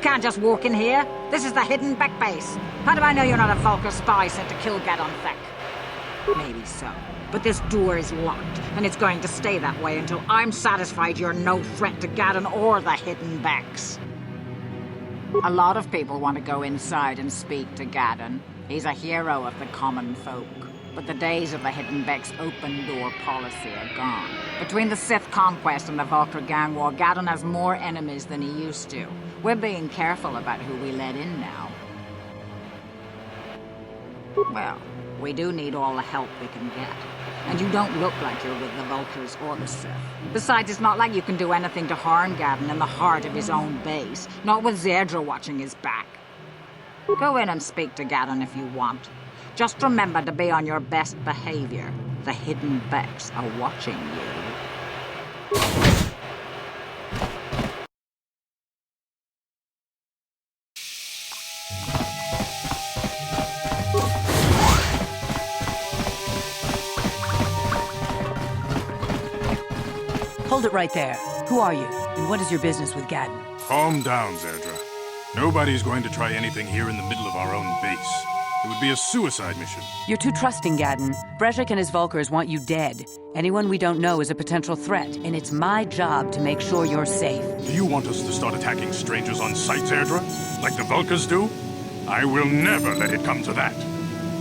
can't just walk in here. This is the hidden back base. How do I know you're not a Vulcar spy sent to kill Gadon Thek? Maybe so. But this door is locked, and it's going to stay that way until I'm satisfied you're no threat to Gadon or the hidden backs. A lot of people want to go inside and speak to Gadon. He's a hero of the common folk. But the days of the hidden Beck's open-door policy are gone. Between the Sith conquest and the Vulcar gang war, Gadon has more enemies than he used to. We're being careful about who we let in now. Well, we do need all the help we can get. And you don't look like you're with the Vulcars or the Sith. Besides, it's not like you can do anything to harm Gadon in the heart of his own base. Not with Zerdra watching his back. Go in and speak to Gadon if you want. Just remember to be on your best behavior. The hidden Becks are watching you. Hold it right there. Who are you, and what is your business with Gadon? Calm down, Zerdra. Nobody's going to try anything here in the middle of our own base. It would be a suicide mission. You're too trusting, Gadon. Brejik and his Vulcars want you dead. Anyone we don't know is a potential threat, and it's my job to make sure you're safe. Do you want us to start attacking strangers on sight, Zerdra? Like the Vulcars do? I will never let it come to that.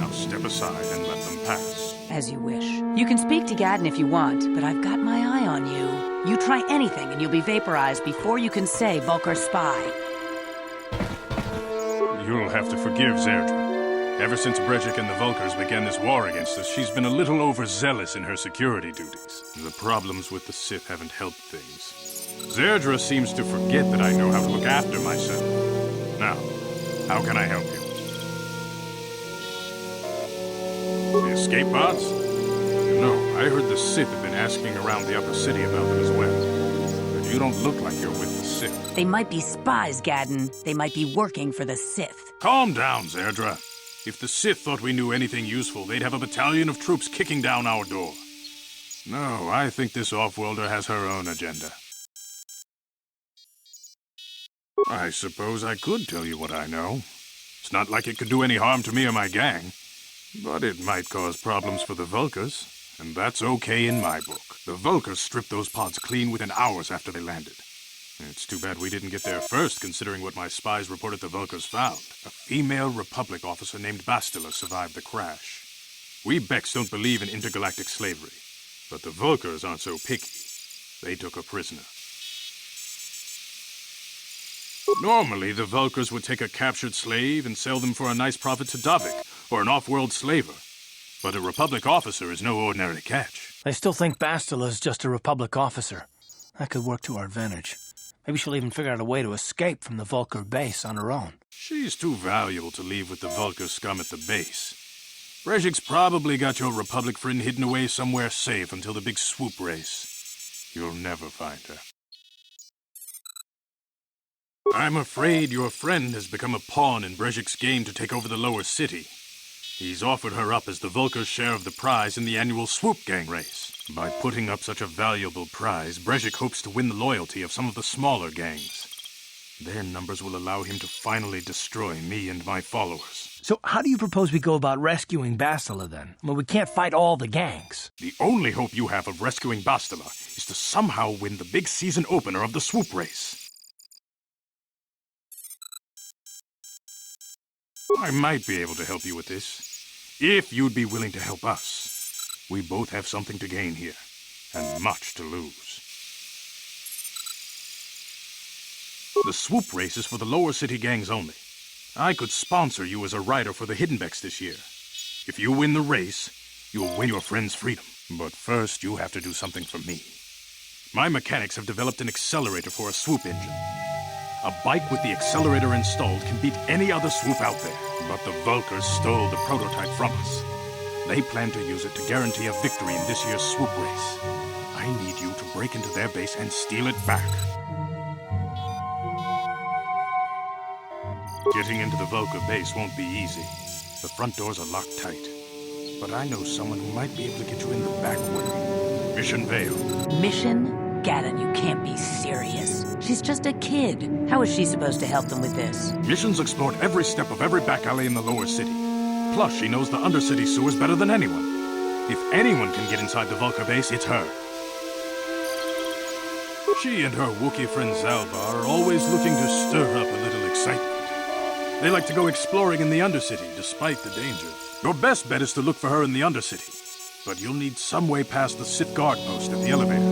Now step aside and let them pass. As you wish. You can speak to Gadon if you want, but I've got my eye on you. You try anything and you'll be vaporized before you can say Vulcar spy. You'll have to forgive Zerdra. Ever since Brejik and the Vulcars began this war against us, she's been a little overzealous in her security duties. The problems with the Sith haven't helped things. Zerdra seems to forget that I know how to look after myself. Now, how can I help you? The escape pods? No, I heard the Sith have been asking around the upper city about them as well. But you don't look like you're with the Sith. They might be spies, Gadon. They might be working for the Sith. Calm down, Zerdra. If the Sith thought we knew anything useful, they'd have a battalion of troops kicking down our door. No, I think this off-worlder has her own agenda. I suppose I could tell you what I know. It's not like it could do any harm to me or my gang. But it might cause problems for the Vulcars, and that's okay in my book. The Vulcars stripped those pods clean within hours after they landed. It's too bad we didn't get there first, considering what my spies reported the Vulcars found. A female Republic officer named Bastila survived the crash. We Becks don't believe in intergalactic slavery, but the Vulcars aren't so picky. They took her prisoner. Normally, the Vulcars would take a captured slave and sell them for a nice profit to Davik, or an off-world slaver. But a Republic officer is no ordinary catch. I still think Bastila's just a Republic officer. That could work to our advantage. Maybe she'll even figure out a way to escape from the Vulcar base on her own. She's too valuable to leave with the Vulcar scum at the base. Brejik's probably got your Republic friend hidden away somewhere safe until the big swoop race. You'll never find her. I'm afraid your friend has become a pawn in Brejik's game to take over the lower city. He's offered her up as the Vulcar's share of the prize in the annual Swoop Gang race. By putting up such a valuable prize, Brejik hopes to win the loyalty of some of the smaller gangs. Their numbers will allow him to finally destroy me and my followers. So how do you propose we go about rescuing Bastila, then? Well, we can't fight all the gangs. The only hope you have of rescuing Bastila is to somehow win the big season opener of the Swoop race. I might be able to help you with this, if you'd be willing to help us. We both have something to gain here, and much to lose. The swoop race is for the lower city gangs only. I could sponsor you as a rider for the Hidden Becks this year. If you win the race, you'll win your friend's freedom. But first, you have to do something for me. My mechanics have developed an accelerator for a swoop engine. A bike with the accelerator installed can beat any other swoop out there. But the Vulcars stole the prototype from us. They plan to use it to guarantee a victory in this year's swoop race. I need you to break into their base and steal it back. Getting into the Vulcar base won't be easy. The front doors are locked tight. But I know someone who might be able to get you in the back way. Mission Vale. Mission? Gadon, you can't be serious. She's just a kid. How is she supposed to help them with this? Mission's explored every step of every back alley in the lower city. Plus, she knows the undercity sewers better than anyone. If anyone can get inside the Vulcar base, it's her. She and her Wookiee friend Zalbar are always looking to stir up a little excitement. They like to go exploring in the Undercity, despite the danger. Your best bet is to look for her in the Undercity. But you'll need some way past the Sith guard post at the elevator.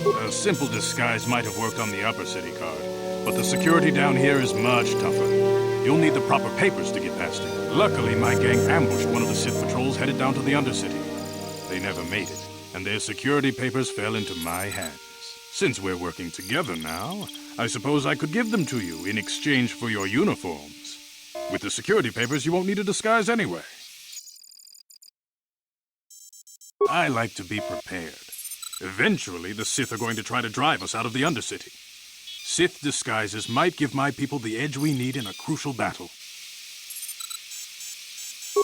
A simple disguise might have worked on the Upper City card, but the security down here is much tougher. You'll need the proper papers to get past it. Luckily, my gang ambushed one of the Sith patrols headed down to the Undercity. They never made it, and their security papers fell into my hands. Since we're working together now, I suppose I could give them to you in exchange for your uniforms. With the security papers, you won't need a disguise anyway. I like to be prepared. Eventually, the Sith are going to try to drive us out of the Undercity. Sith disguises might give my people the edge we need in a crucial battle.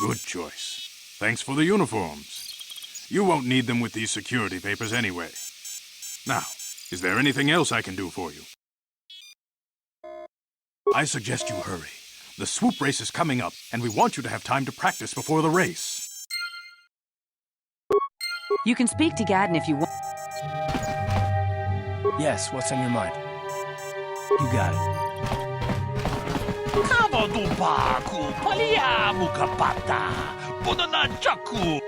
Good choice. Thanks for the uniforms. You won't need them with these security papers anyway. Now, is there anything else I can do for you? I suggest you hurry. The swoop race is coming up, and we want you to have time to practice before the race. You can speak to Gadden if you want. Yes, what's on your mind? You got it. Kavadupaku paliamu kapata punanajaku.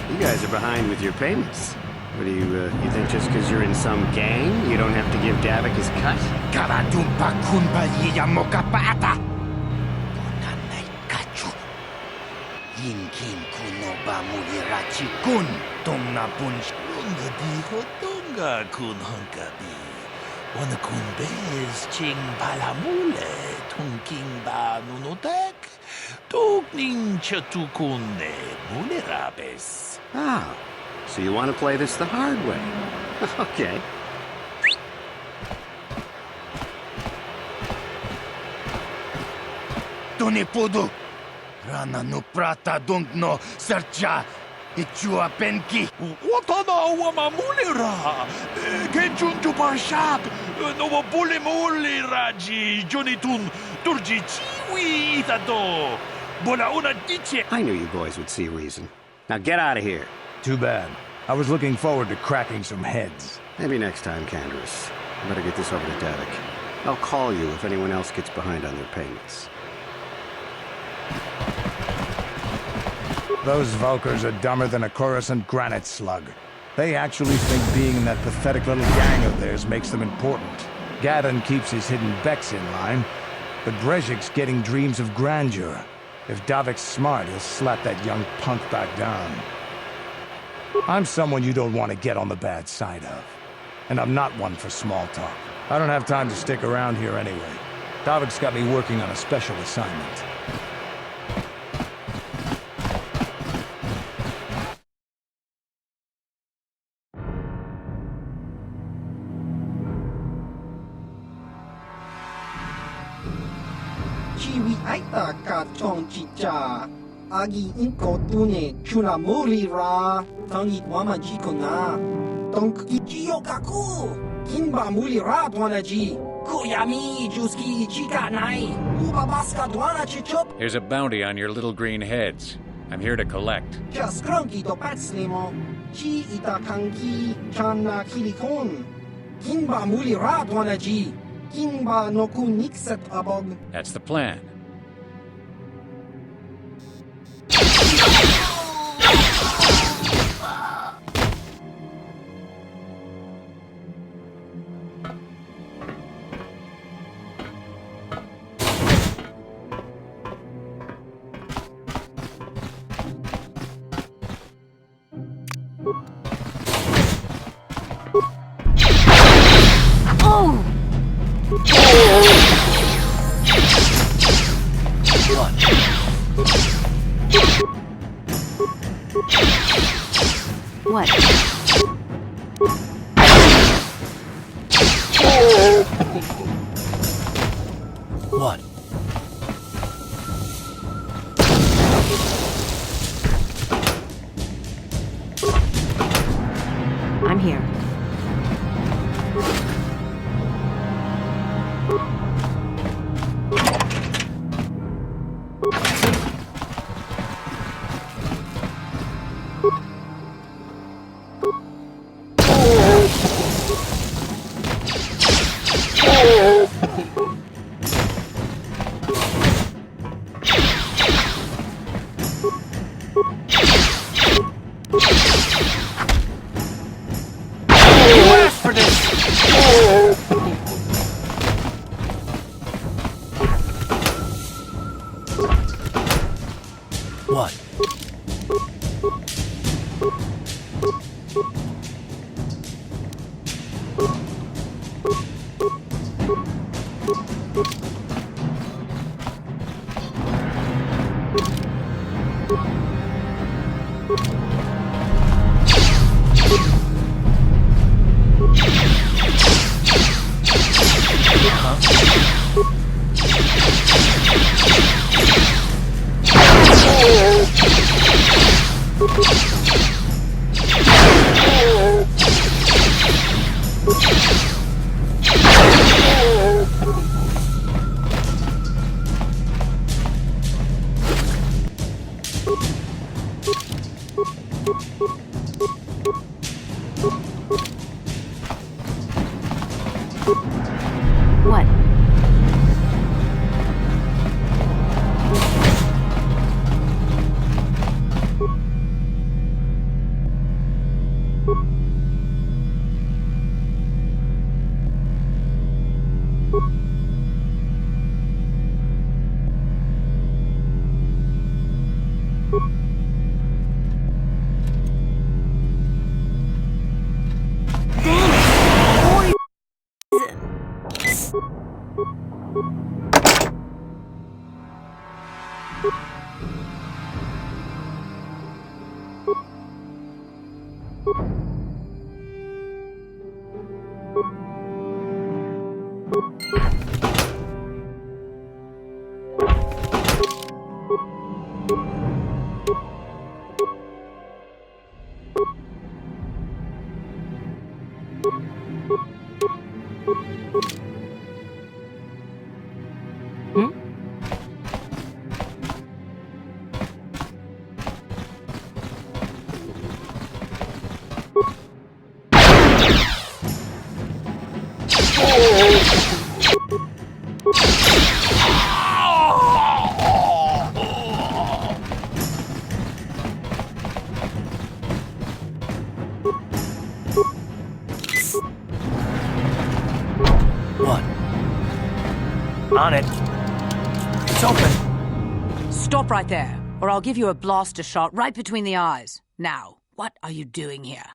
You guys are behind with your payments. What do you think just because you're in some gang, you don't have to give Davik his cut? Kavadumpa kunbaliya mokapata. Bonanay kachu. Yinkin kuno ba mulirachi kun. Tongna punch. Lunga diho tonga kun hunkabi. Wana kun bez ching palamule. Tungking ba nunotek. Tugning chatukune mulirabes. Ah, so you want to play this the hard way. Okay. Tunipudu. Rana no prata dungno sercha. Ichua penki. Watana wamamulira. Kenjunju parshap. No bulimulira ji junitun. Durji chiwi itado. Bola una diche. I knew you boys would see reason. Now get out of here. Too bad. I was looking forward to cracking some heads. Maybe next time, Canderous. I better get this over to Davik. I'll call you if anyone else gets behind on their payments. Those Vulkars are dumber than a Coruscant granite slug. They actually think being in that pathetic little gang of theirs makes them important. Gadden keeps his hidden Becks in line, but Brezhik's getting dreams of grandeur. If Davik's smart, he'll slap that young punk back down. I'm someone you don't want to get on the bad side of. And I'm not one for small talk. I don't have time to stick around here anyway. Davik's got me working on a special assignment. Chiwi aita ka chong chicha. Agi inko tune chuna muri ra. Tangi wama jiko na. Tonki jiyo kaku. Kinba muri ra dwana ji. Kuyami juski chika nai. Uba baska dwana chichop. Here's a bounty on your little green heads. I'm here to collect. Just cranky to patslimo. Chi ita kanki chana kilikon. Kinba muri ra dwana ji. Kinba noku nikset abog. That's the plan. What? What? I'm here. What? What? What? On it. It's open. Stop right there, or I'll give you a blaster shot right between the eyes. Now, what are you doing here?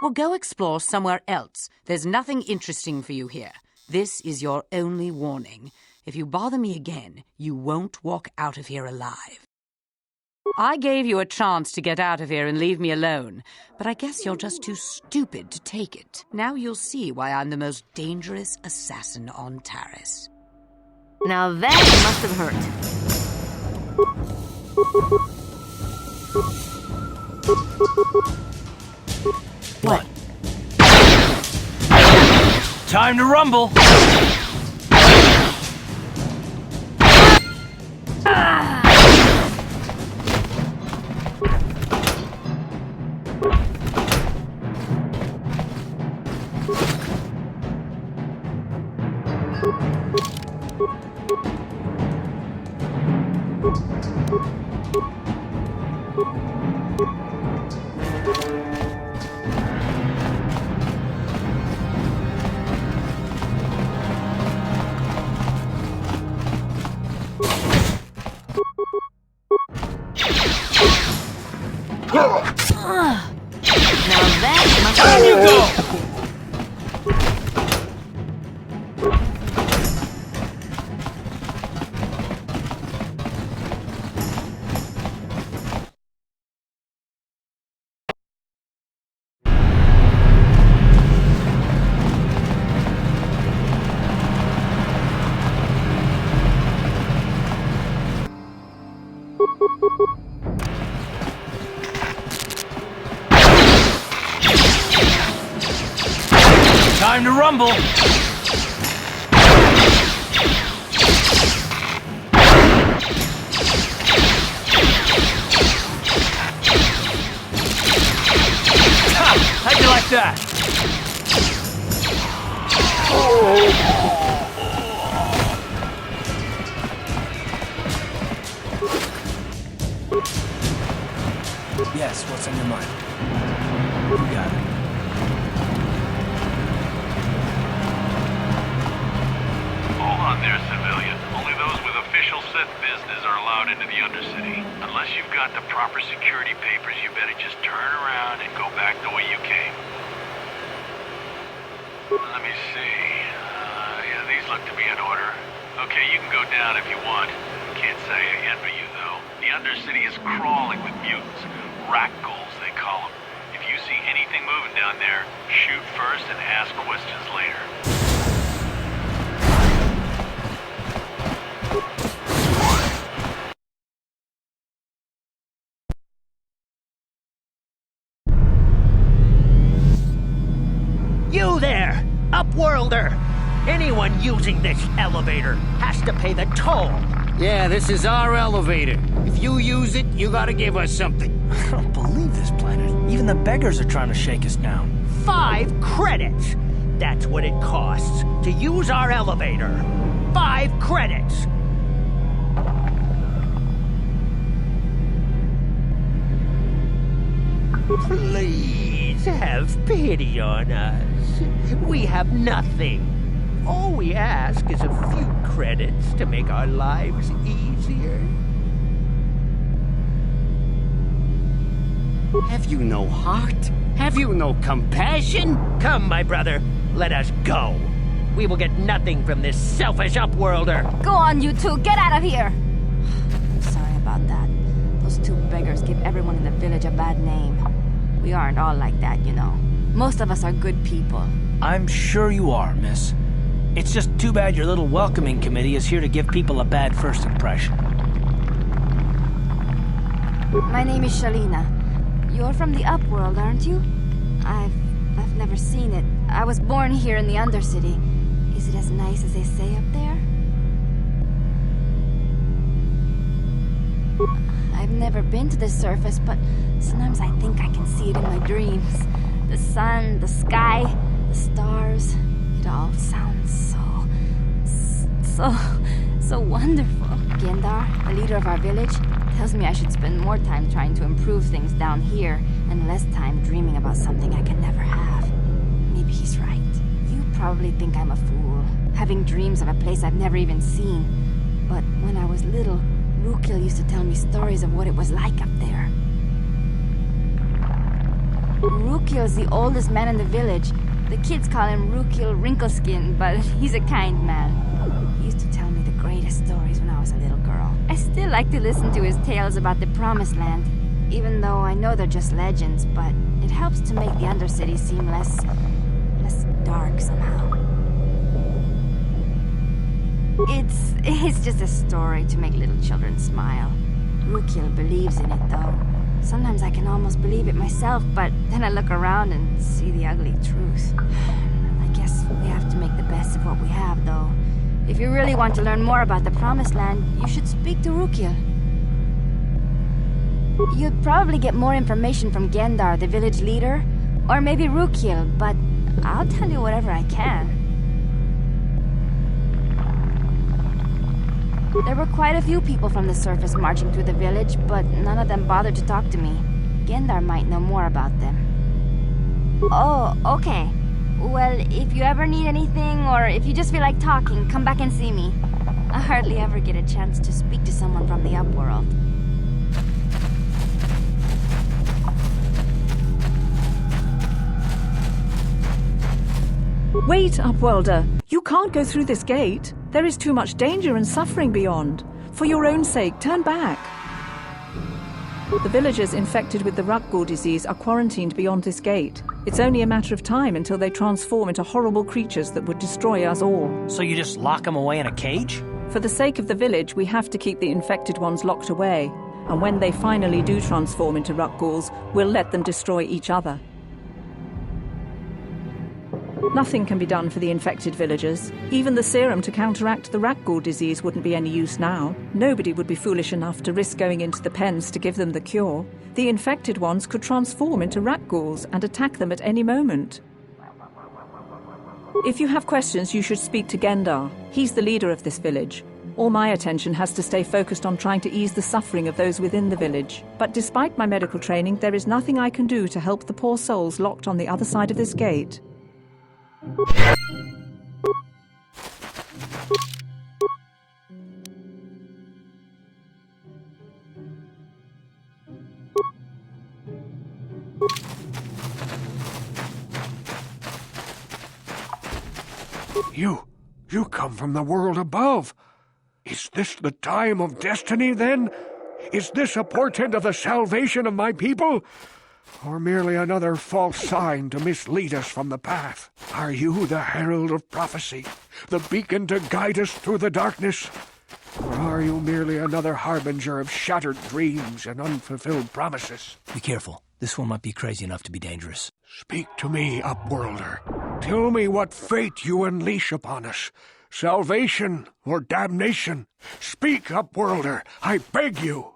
Well, go explore somewhere else. There's nothing interesting for you here. This is your only warning. If you bother me again, you won't walk out of here alive. I gave you a chance to get out of here and leave me alone, but I guess you're just too stupid to take it. Now you'll see why I'm the most dangerous assassin on Taris. Now that must have hurt. What? Time to rumble! Now that must have Down you go! Time to rumble! Ha! How'd you like that? Yes, what's on your mind? You got it. Hold on there, civilian. Only those with official Sith business are allowed into the Undercity. Unless you've got the proper security papers, you better just turn around and go back the way you came. Let me see. Yeah, these look to be in order. Okay, you can go down if you want. Can't say I envy you, though. The Undercity is crawling with mutants. Rat ghouls, they call them. If you see anything moving down there, shoot first and ask questions later. You there, Upworlder! Anyone using this elevator has to pay the toll. Yeah, this is our elevator. If you use it, you gotta give us something. I don't believe this planet. Even the beggars are trying to shake us down. 5 credits! That's what it costs to use our elevator. 5 credits! Please have pity on us. We have nothing. All we ask is a few credits to make our lives easier. Have you no heart? Have you no compassion? Come, my brother, let us go. We will get nothing from this selfish Upworlder. Go on, you two. Get out of here. I'm sorry about that. Those 2 beggars give everyone in the village a bad name. We aren't all like that, you know. Most of us are good people. I'm sure you are, miss. It's just too bad your little welcoming committee is here to give people a bad first impression. My name is Shalina. You're from the Upworld, aren't you? I've never seen it. I was born here in the Undercity. Is it as nice as they say up there? I've never been to the surface, but sometimes I think I can see it in my dreams. The sun, the sky, the stars. It all sounds so wonderful. Gendar, the leader of our village, tells me I should spend more time trying to improve things down here and less time dreaming about something I can never have. Maybe he's right. You probably think I'm a fool, having dreams of a place I've never even seen. But when I was little, Rukil used to tell me stories of what it was like up there. Rukil's the oldest man in the village. The kids call him Rukil Wrinkleskin, but he's a kind man. He used to tell me the greatest stories when I was a little girl. I still like to listen to his tales about the Promised Land, even though I know they're just legends, but it helps to make the Undercity seem less dark somehow. It's just a story to make little children smile. Rukil believes in it, though. Sometimes I can almost believe it myself, but then I look around and see the ugly truth. I guess we have to make the best of what we have, though. If you really want to learn more about the Promised Land, you should speak to Rukil. You'd probably get more information from Gendar, the village leader, or maybe Rukil, but I'll tell you whatever I can. There were quite a few people from the surface marching through the village, but none of them bothered to talk to me. Gendar might know more about them. Oh, okay. Well, if you ever need anything, or if you just feel like talking, come back and see me. I hardly ever get a chance to speak to someone from the Upworld. Wait, Upworlder! You can't go through this gate. There is too much danger and suffering beyond. For your own sake, turn back. The villagers infected with the Rukgul disease are quarantined beyond this gate. It's only a matter of time until they transform into horrible creatures that would destroy us all. So you just lock them away in a cage? For the sake of the village, we have to keep the infected ones locked away. And when they finally do transform into Ruckghouls, we'll let them destroy each other. Nothing can be done for the infected villagers. Even the serum to counteract the Ruckghoul disease wouldn't be any use now. Nobody would be foolish enough to risk going into the pens to give them the cure. The infected ones could transform into Ruckghouls and attack them at any moment. If you have questions, you should speak to Gendar. He's the leader of this village. All my attention has to stay focused on trying to ease the suffering of those within the village. But despite my medical training, there is nothing I can do to help the poor souls locked on the other side of this gate. You come from the world above. Is this the time of destiny, then? Is this a portent of the salvation of my people? Or merely another false sign to mislead us from the path? Are you the herald of prophecy, the beacon to guide us through the darkness? Or are you merely another harbinger of shattered dreams and unfulfilled promises? Be careful. This one might be crazy enough to be dangerous. Speak to me, Upworlder. Tell me what fate you unleash upon us. Salvation or damnation? Speak, Upworlder, I beg you.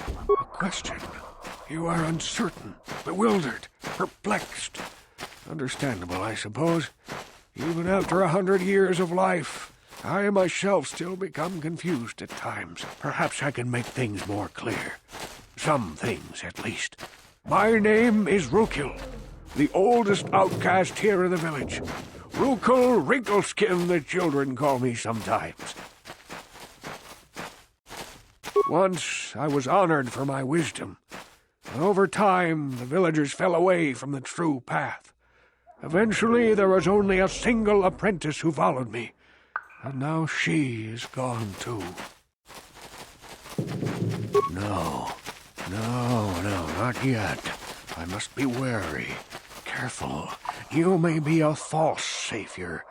A question. You are uncertain, bewildered, perplexed. Understandable, I suppose. Even after 100 years of life, I myself still become confused at times. Perhaps I can make things more clear. Some things, at least. My name is Rukil, the oldest outcast here in the village. Rukil Wrinkleskin, the children call me sometimes. Once I was honored for my wisdom, but over time the villagers fell away from the true path. Eventually there was only a single apprentice who followed me, and now she is gone too. No, not yet. I must be wary, careful. You may be a false savior.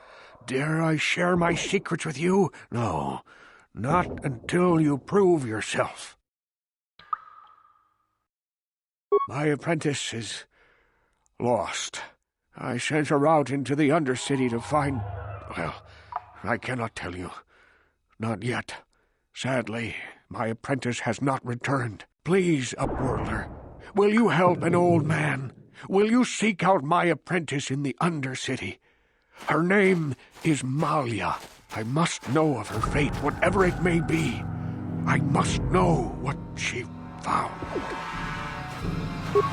Dare I share my secrets with you? No, not until you prove yourself. My apprentice is lost. I sent her out into the Undercity to find... Well, I cannot tell you. Not yet. Sadly, my apprentice has not returned. Please, Upworlder, will you help an old man? Will you seek out my apprentice in the Undercity? Her name is Malia. I must know of her fate, whatever it may be. I must know what she found.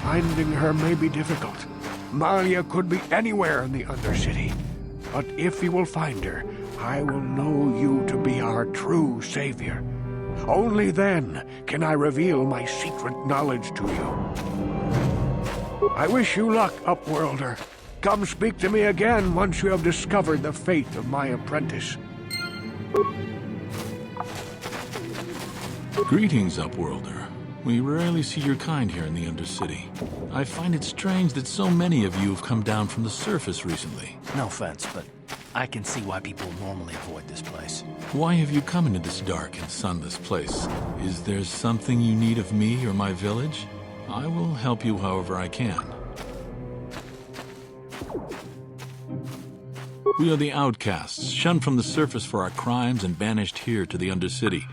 Finding her may be difficult. Malia could be anywhere in the Undercity. But if you will find her, I will know you to be our true savior. Only then can I reveal my secret knowledge to you. I wish you luck, Upworlder. Come speak to me again once you have discovered the fate of my apprentice. Greetings, Upworlder. We rarely see your kind here in the Undercity. I find it strange that so many of you have come down from the surface recently. No offense, but I can see why people normally avoid this place. Why have you come into this dark and sunless place? Is there something you need of me or my village? I will help you however I can. We are the outcasts, shunned from the surface for our crimes and banished here to the Undercity.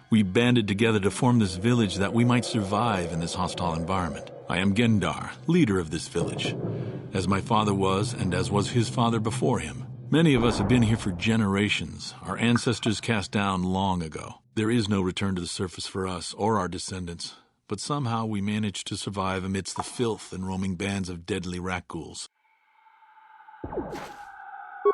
We banded together to form this village that we might survive in this hostile environment. I am Gendar, leader of this village, as my father was and as was his father before him. Many of us have been here for generations, our ancestors cast down long ago. There is no return to the surface for us or our descendants, but somehow we managed to survive amidst the filth and roaming bands of deadly Ruckghouls.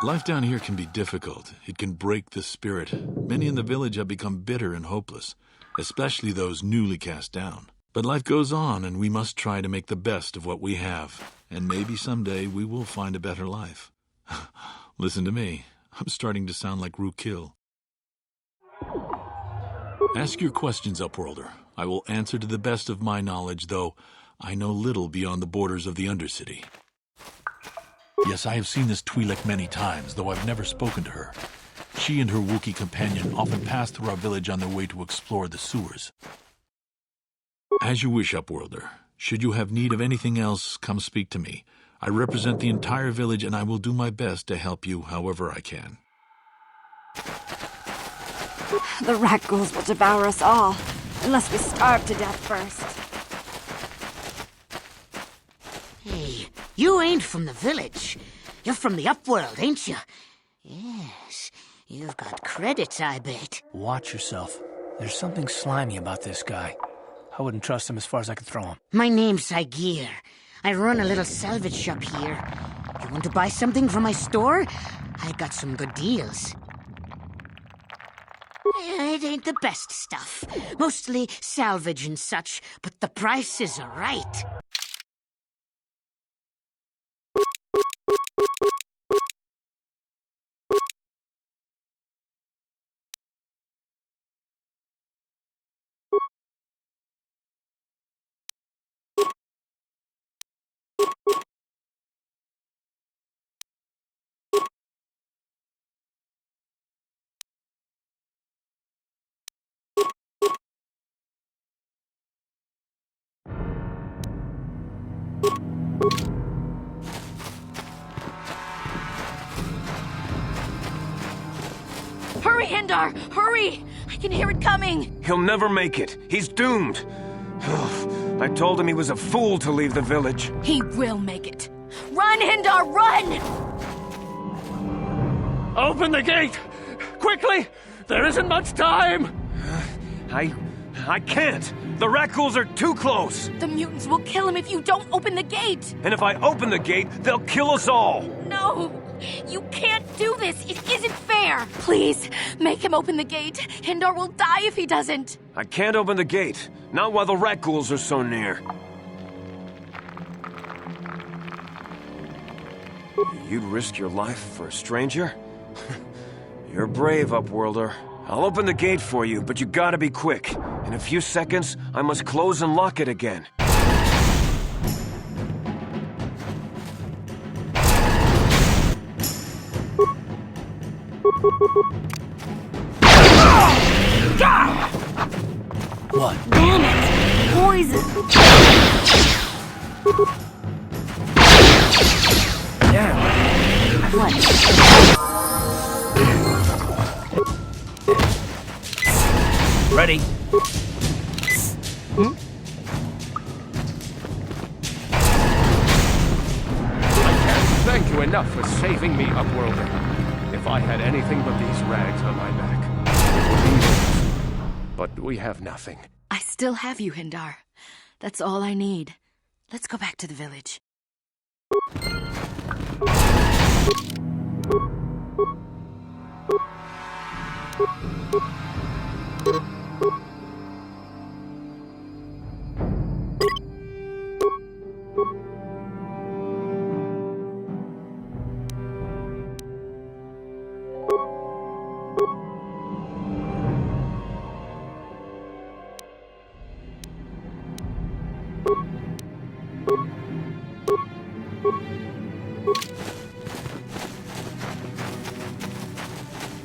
Life down here can be difficult. It can break the spirit. Many in the village have become bitter and hopeless, especially those newly cast down. But life goes on, and we must try to make the best of what we have. And maybe someday we will find a better life. Listen to me. I'm starting to sound like Rukil. Ask your questions, Upworlder. I will answer to the best of my knowledge, though I know little beyond the borders of the Undercity. Yes, I have seen this Twi'lek many times, though I've never spoken to her. She she and her Wookiee companion often pass through our village on their way to explore the sewers. As you wish, Upworlder. Should you have need of anything else, come speak to me. I represent the entire village, and I will do my best to help you however I can. The rat ghouls will devour us all, unless we starve to death first. Hey, you ain't from the village. You're from the Upworld, ain't you? Yes, you've got credits, I bet. Watch yourself. There's something slimy about this guy. I wouldn't trust him as far as I could throw him. My name's Cygan. I run a little salvage shop here. You want to buy something from my store? I got some good deals. It ain't the best stuff. Mostly salvage and such, but the prices are right. Hurry, Hindar! Hurry! I can hear it coming! He'll never make it. He's doomed. I told him he was a fool to leave the village. He will make it. Run, Hindar, run! Open the gate! Quickly! There isn't much time! I can't! The rat ghouls are too close! The mutants will kill him if you don't open the gate! And if I open the gate, they'll kill us all! No! You can't do this! It isn't fair! Please, make him open the gate. Hindar will die if he doesn't. I can't open the gate. Not while the rat ghouls are so near. You'd risk your life for a stranger? You're brave, Upworlder. I'll open the gate for you, but you gotta be quick. In a few seconds, I must close and lock it again. What? Damn it! Poison! Damn! What? Ready? I can't thank you enough for saving me, Upworlder. If I had anything but these rags on my back, it would be yours. But we have nothing. I still have you, Hindar. That's all I need. Let's go back to the village.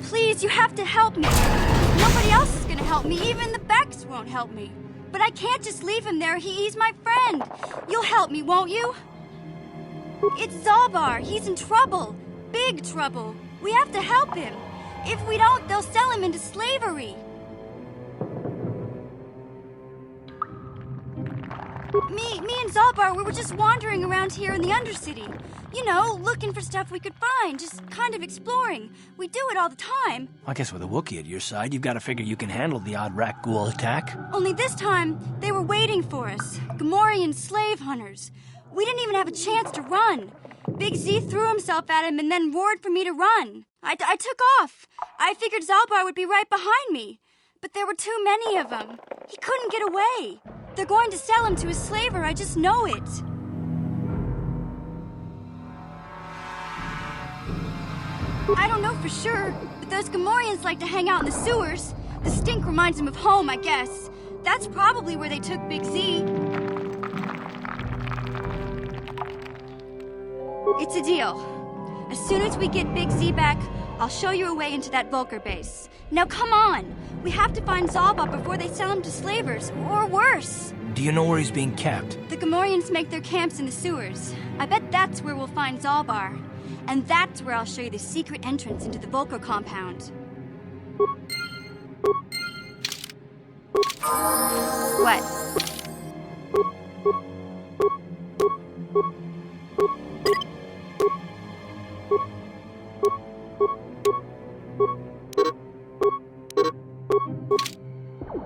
Please, you have to help me. Nobody else is gonna help me. Even the Becks won't help me. But I can't just leave him there. He's my friend. You'll help me, won't you? It's Zalbar. He's in trouble. Big trouble. We have to help him. If we don't, they'll sell him into slavery. Me and Zalbar, we were just wandering around here in the Undercity. You know, looking for stuff we could find, just kind of exploring. We do it all the time. I guess with a Wookiee at your side, you've got to figure you can handle the odd rat ghoul attack. Only this time, they were waiting for us. Gamorrean slave hunters. We didn't even have a chance to run. Big Z threw himself at him and then roared for me to run. I took off. I figured Zalbar would be right behind me. But there were too many of them. He couldn't get away. They're going to sell him to a slaver, I just know it. I don't know for sure, but those Gamorreans like to hang out in the sewers. The stink reminds them of home, I guess. That's probably where they took Big Z. It's a deal. As soon as we get Big Z back, I'll show you a way into that Volker base. Now come on! We have to find Zalbot before they sell him to slavers, or worse. Do you know where he's being kept? The Gamorreans make their camps in the sewers. I bet that's where we'll find Zalbar. And that's where I'll show you the secret entrance into the Volker compound. What?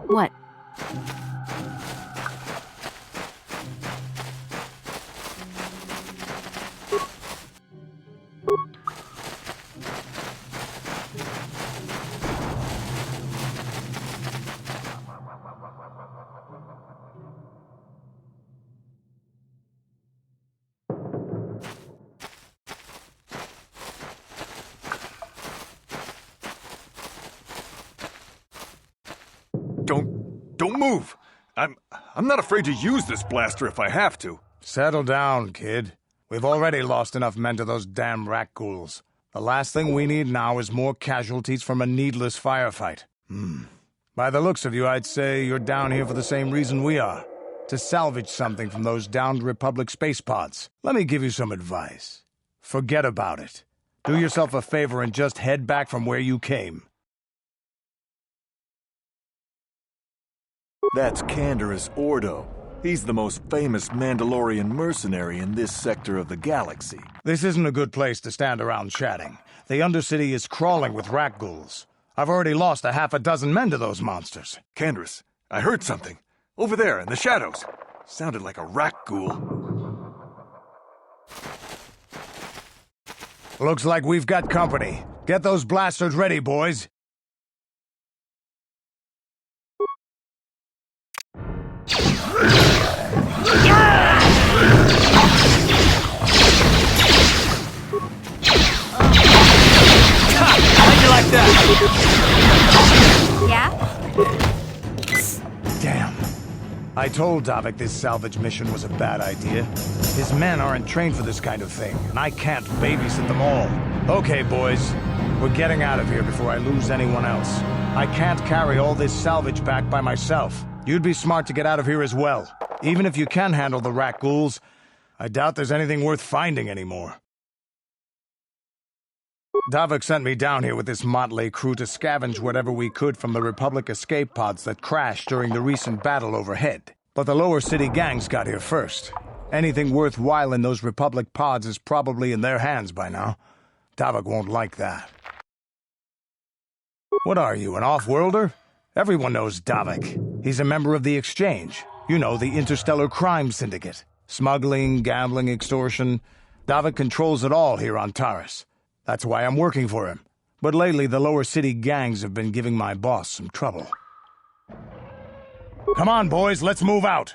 What? Don't move! I'm not afraid to use this blaster if I have to. Settle down, kid. We've already lost enough men to those damn rat ghouls. The last thing we need now is more casualties from a needless firefight. By the looks of you, I'd say you're down here for the same reason we are. To salvage something from those downed Republic space pods. Let me give you some advice. Forget about it. Do yourself a favor and just head back from where you came. That's Canderous Ordo. He's the most famous Mandalorian mercenary in this sector of the galaxy. This isn't a good place to stand around chatting. The Undercity is crawling with rat ghouls. I've already lost a half a dozen men to those monsters. Canderous, I heard something. Over there, in the shadows. Sounded like a rat ghoul. Looks like we've got company. Get those blasters ready, boys. How'd you like that? Yeah? Damn. I told Davik this salvage mission was a bad idea. His men aren't trained for this kind of thing, and I can't babysit them all. Okay, boys. We're getting out of here before I lose anyone else. I can't carry all this salvage back by myself. You'd be smart to get out of here as well. Even if you can handle the rat ghouls, I doubt there's anything worth finding anymore. Davik sent me down here with this motley crew to scavenge whatever we could from the Republic escape pods that crashed during the recent battle overhead. But the lower city gangs got here first. Anything worthwhile in those Republic pods is probably in their hands by now. Davik won't like that. What are you, an off-worlder? Everyone knows Davik. He's a member of the Exchange. You know, the Interstellar Crime Syndicate. Smuggling, gambling, extortion. Davik controls it all here on Taris. That's why I'm working for him. But lately, the lower city gangs have been giving my boss some trouble. Come on, boys, let's move out!